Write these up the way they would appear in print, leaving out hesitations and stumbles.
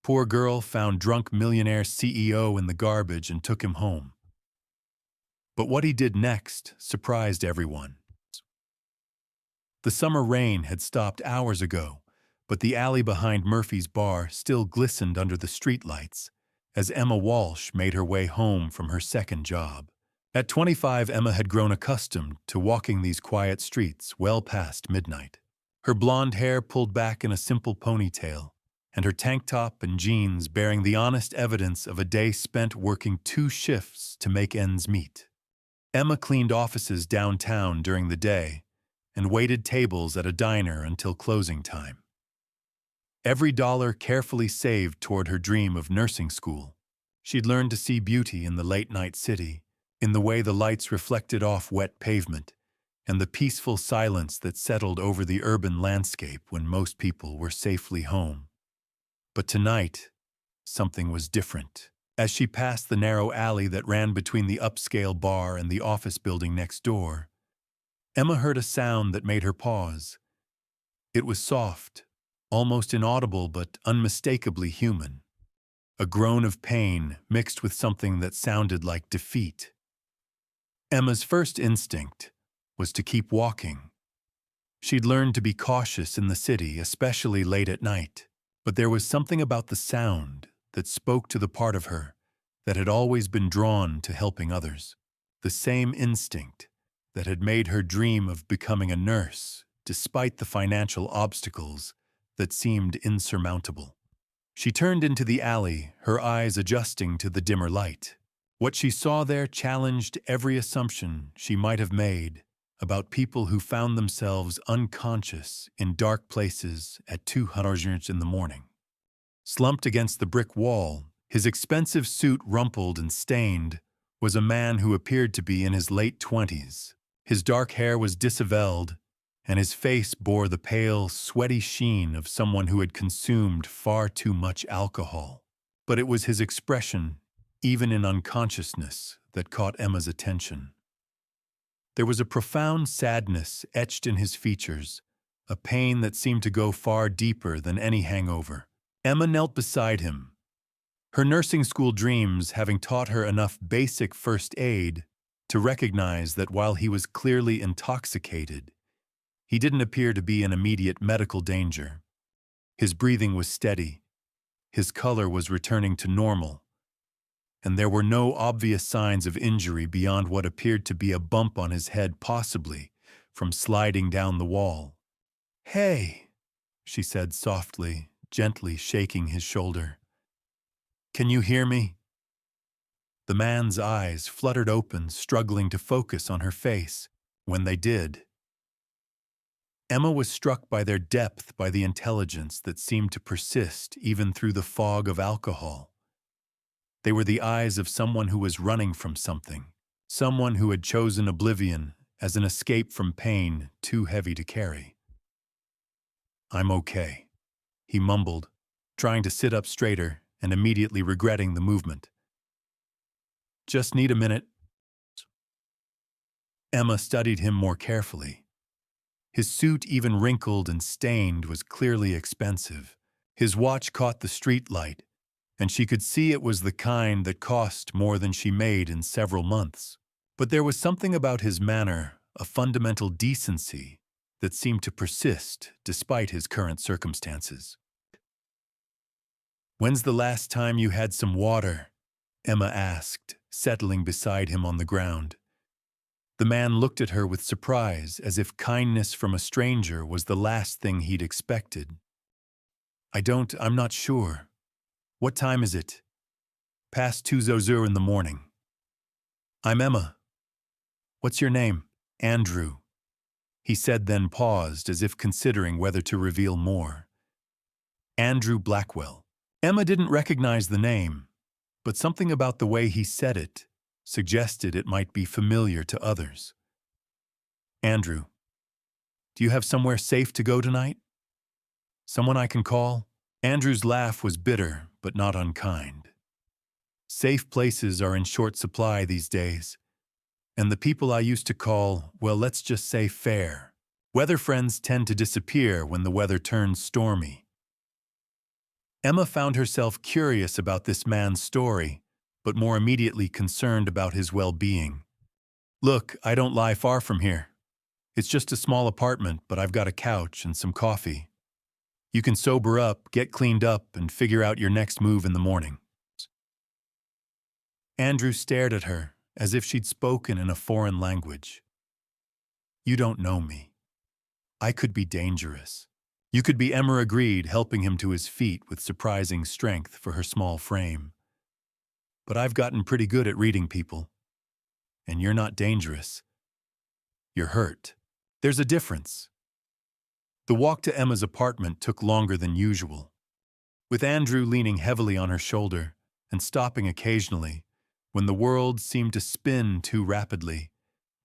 Poor girl found drunk millionaire CEO in the garbage and took him home. But what he did next surprised everyone. The summer rain had stopped hours ago, but the alley behind Murphy's bar still glistened under the streetlights as Emma Walsh made her way home from her second job. At 25, Emma had grown accustomed to walking these quiet streets well past midnight. Her blonde hair pulled back in a simple ponytail, and her tank top and jeans bearing the honest evidence of a day spent working 2 shifts to make ends meet. Emma cleaned offices downtown during the day and waited tables at a diner until closing time. Every dollar carefully saved toward her dream of nursing school. She'd learned to see beauty in the late-night city, in the way the lights reflected off wet pavement, and the peaceful silence that settled over the urban landscape when most people were safely home. But tonight, something was different. As she passed the narrow alley that ran between the upscale bar and the office building next door, Emma heard a sound that made her pause. It was soft, almost inaudible but unmistakably human. A groan of pain mixed with something that sounded like defeat. Emma's first instinct was to keep walking. She'd learned to be cautious in the city, especially late at night, but there was something about the sound that spoke to the part of her that had always been drawn to helping others. The same instinct that had made her dream of becoming a nurse, despite the financial obstacles that seemed insurmountable. She turned into the alley, her eyes adjusting to the dimmer light. What she saw there challenged every assumption she might have made about people who found themselves unconscious in dark places at 2:00 in the morning. Slumped against the brick wall, his expensive suit rumpled and stained, was a man who appeared to be in his late 20s. His dark hair was disheveled, and his face bore the pale, sweaty sheen of someone who had consumed far too much alcohol. But it was his expression, even in unconsciousness, that caught Emma's attention. There was a profound sadness etched in his features, a pain that seemed to go far deeper than any hangover. Emma knelt beside him, her nursing school dreams having taught her enough basic first aid to recognize that while he was clearly intoxicated, he didn't appear to be in immediate medical danger. His breathing was steady, his color was returning to normal, and there were no obvious signs of injury beyond what appeared to be a bump on his head, possibly from sliding down the wall. "Hey," she said softly, gently shaking his shoulder. "Can you hear me?" The man's eyes fluttered open, struggling to focus on her face. When they did, Emma was struck by their depth, by the intelligence that seemed to persist even through the fog of alcohol. They were the eyes of someone who was running from something, someone who had chosen oblivion as an escape from pain too heavy to carry. "I'm okay," he mumbled, trying to sit up straighter and immediately regretting the movement. "Just need a minute." Emma studied him more carefully. His suit, even wrinkled and stained, was clearly expensive. His watch caught the street light, and she could see it was the kind that cost more than she made in several months. But there was something about his manner, a fundamental decency, that seemed to persist despite his current circumstances. "When's the last time you had some water?" Emma asked, settling beside him on the ground. The man looked at her with surprise, as if kindness from a stranger was the last thing he'd expected. I'm not sure. What time is it?" "Past 2:00 in the morning." "I'm Emma." "What's your name?" "Andrew," he said, then paused as if considering whether to reveal more. "Andrew Blackwell." Emma didn't recognize the name, but something about the way he said it suggested it might be familiar to others. "Andrew, do you have somewhere safe to go tonight? Someone I can call?" Andrew's laugh was bitter, but not unkind. "Safe places are in short supply these days, and the people I used to call, well, let's just say fair. Weather friends tend to disappear when the weather turns stormy." Emma found herself curious about this man's story, but more immediately concerned about his well-being. Look, I don't lie far from here. It's just a small apartment, but I've got a couch and some coffee. You can sober up, get cleaned up, and figure out your next move in the morning. Andrew stared at her, as if she'd spoken in a foreign language. You don't know me. I could be dangerous. You could be. Emma agreed, helping him to his feet with surprising strength for her small frame. But I've gotten pretty good at reading people. And you're not dangerous. You're hurt. There's a difference. The walk to Emma's apartment took longer than usual. With Andrew leaning heavily on her shoulder and stopping occasionally, when the world seemed to spin too rapidly,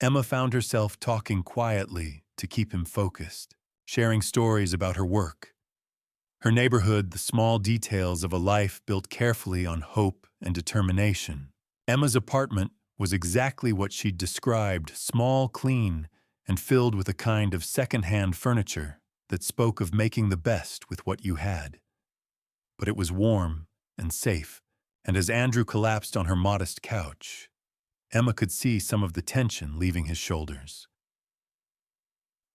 Emma found herself talking quietly to keep him focused, sharing stories about her work, her neighborhood, the small details of a life built carefully on hope and determination. Emma's apartment was exactly what she'd described: small, clean, and filled with a kind of second-hand furniture that spoke of making the best with what you had. But it was warm and safe, and as Andrew collapsed on her modest couch, Emma could see some of the tension leaving his shoulders.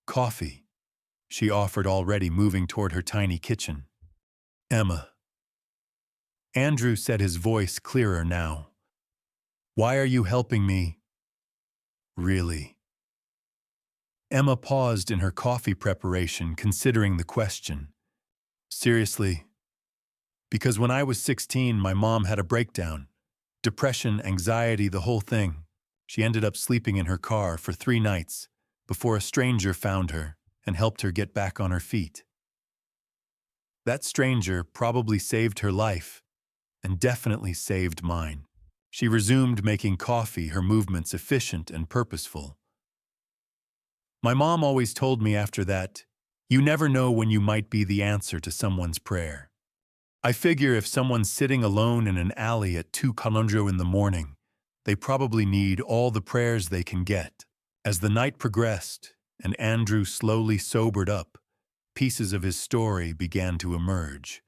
Coffee, she offered, already moving toward her tiny kitchen. Emma. Andrew said, his voice clearer now. Why are you helping me? Really? Emma paused in her coffee preparation, considering the question. Seriously? Because when I was 16, my mom had a breakdown. Depression, anxiety, the whole thing. She ended up sleeping in her car for 3 nights before a stranger found her and helped her get back on her feet. That stranger probably saved her life, and definitely saved mine. She resumed making coffee, her movements efficient and purposeful. My mom always told me after that, you never know when you might be the answer to someone's prayer. I figure if someone's sitting alone in an alley at 2:00 in the morning, they probably need all the prayers they can get. As the night progressed and Andrew slowly sobered up, pieces of his story began to emerge.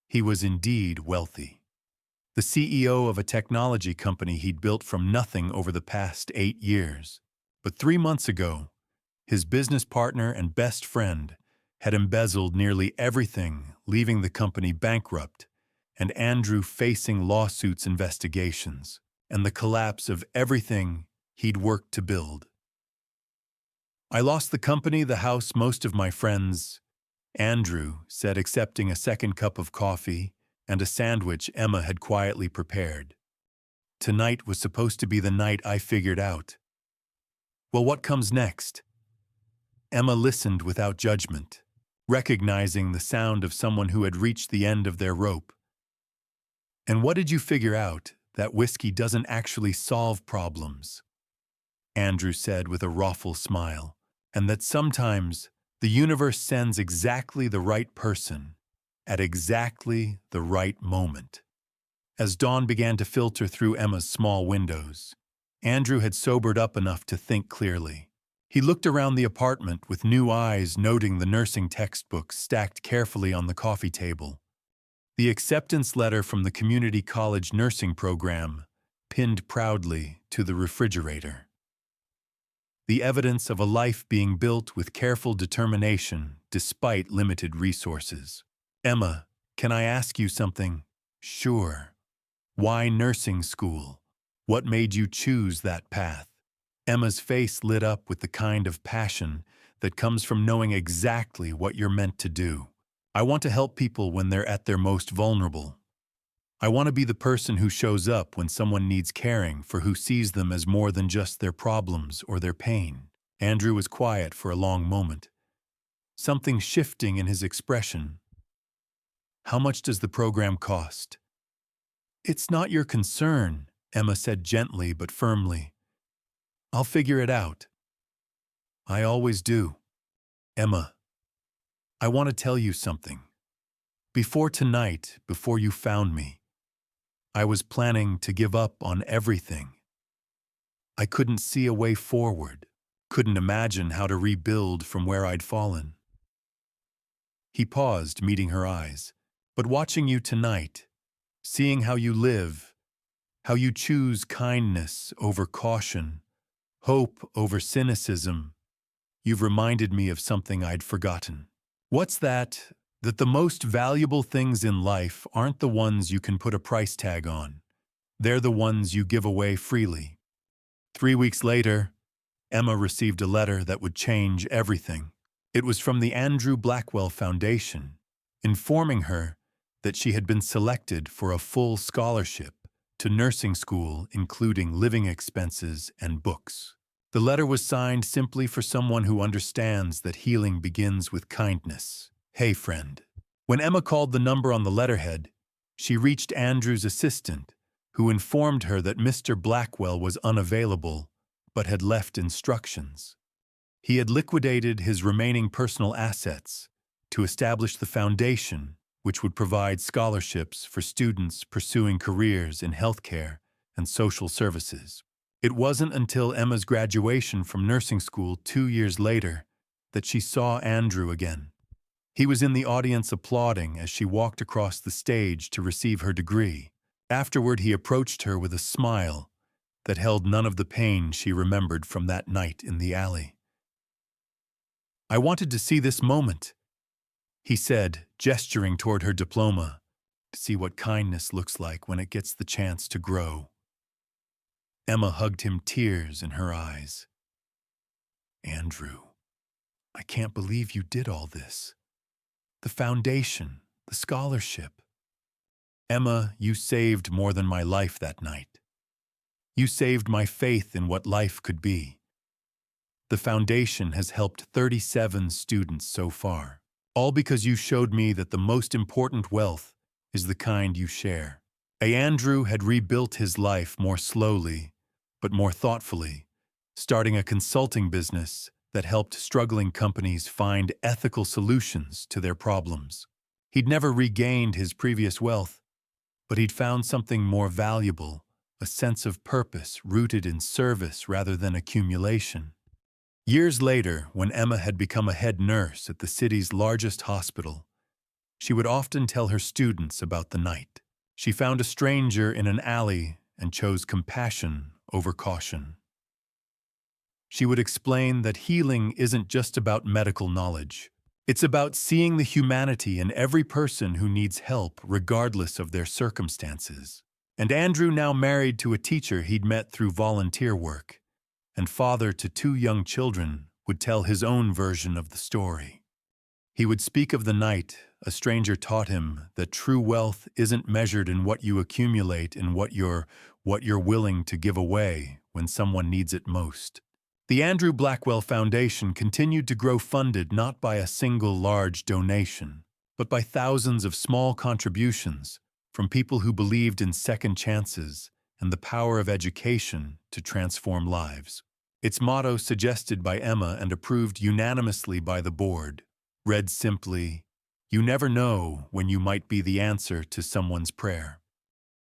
He was indeed wealthy. The CEO of a technology company he'd built from nothing over the past 8 years. But 3 months ago, his business partner and best friend had embezzled nearly everything, leaving the company bankrupt, and Andrew facing lawsuits, investigations, and the collapse of everything he'd worked to build. I lost the company, the house, most of my friends, Andrew said, accepting a second cup of coffee and a sandwich Emma had quietly prepared. Tonight was supposed to be the night I figured out. Well, what comes next? Emma listened without judgment, recognizing the sound of someone who had reached the end of their rope. And what did you figure out? That whiskey doesn't actually solve problems, Andrew said with a rueful smile, and that sometimes the universe sends exactly the right person at exactly the right moment. As dawn began to filter through Emma's small windows, Andrew had sobered up enough to think clearly. He looked around the apartment with new eyes, noting the nursing textbooks stacked carefully on the coffee table, the acceptance letter from the community college nursing program pinned proudly to the refrigerator, the evidence of a life being built with careful determination despite limited resources. Emma, can I ask you something? Sure. Why nursing school? What made you choose that path? Emma's face lit up with the kind of passion that comes from knowing exactly what you're meant to do. I want to help people when they're at their most vulnerable. I want to be the person who shows up when someone needs caring for, who sees them as more than just their problems or their pain. Andrew was quiet for a long moment, something shifting in his expression. How much does the program cost? It's not your concern, Emma said gently but firmly. I'll figure it out. I always do. Emma, I want to tell you something. Before tonight, before you found me, I was planning to give up on everything. I couldn't see a way forward, couldn't imagine how to rebuild from where I'd fallen. He paused, meeting her eyes, But watching you tonight, seeing how you live, how you choose kindness over caution, hope over cynicism, you've reminded me of something I'd forgotten. What's that? That the most valuable things in life aren't the ones you can put a price tag on. They're the ones you give away freely. 3 weeks later, Emma received a letter that would change everything. It was from the Andrew Blackwell Foundation, informing her that she had been selected for a full scholarship to nursing school, including living expenses and books. The letter was signed simply for someone who understands that healing begins with kindness. Hey, friend. When Emma called the number on the letterhead, she reached Andrew's assistant, who informed her that Mr. Blackwell was unavailable but had left instructions. He had liquidated his remaining personal assets to establish the foundation, which would provide scholarships for students pursuing careers in healthcare and social services. It wasn't until Emma's graduation from nursing school 2 years later that she saw Andrew again. He was in the audience applauding as she walked across the stage to receive her degree. Afterward, he approached her with a smile that held none of the pain she remembered from that night in the alley. "I wanted to see this moment," he said, gesturing toward her diploma, "to see what kindness looks like when it gets the chance to grow." Emma hugged him, tears in her eyes. "Andrew, I can't believe you did all this. The foundation, the scholarship. Emma, you saved more than my life that night. You saved my faith in what life could be. The foundation has helped 37 students so far, all because you showed me that the most important wealth is the kind you share." Andrew had rebuilt his life more slowly, but more thoughtfully, starting a consulting business that helped struggling companies find ethical solutions to their problems. He'd never regained his previous wealth, but he'd found something more valuable, a sense of purpose rooted in service rather than accumulation. Years later, when Emma had become a head nurse at the city's largest hospital, she would often tell her students about the night. She found a stranger in an alley and chose compassion over caution. She would explain that healing isn't just about medical knowledge. It's about seeing the humanity in every person who needs help, regardless of their circumstances. And Andrew, now married to a teacher he'd met through volunteer work, and father to 2 young children, would tell his own version of the story. He would speak of the night a stranger taught him that true wealth isn't measured in what you accumulate and what you're willing to give away when someone needs it most. The Andrew Blackwell Foundation continued to grow, funded not by a single large donation, but by thousands of small contributions from people who believed in second chances and the power of education to transform lives. Its motto, suggested by Emma and approved unanimously by the board, read simply, "You never know when you might be the answer to someone's prayer."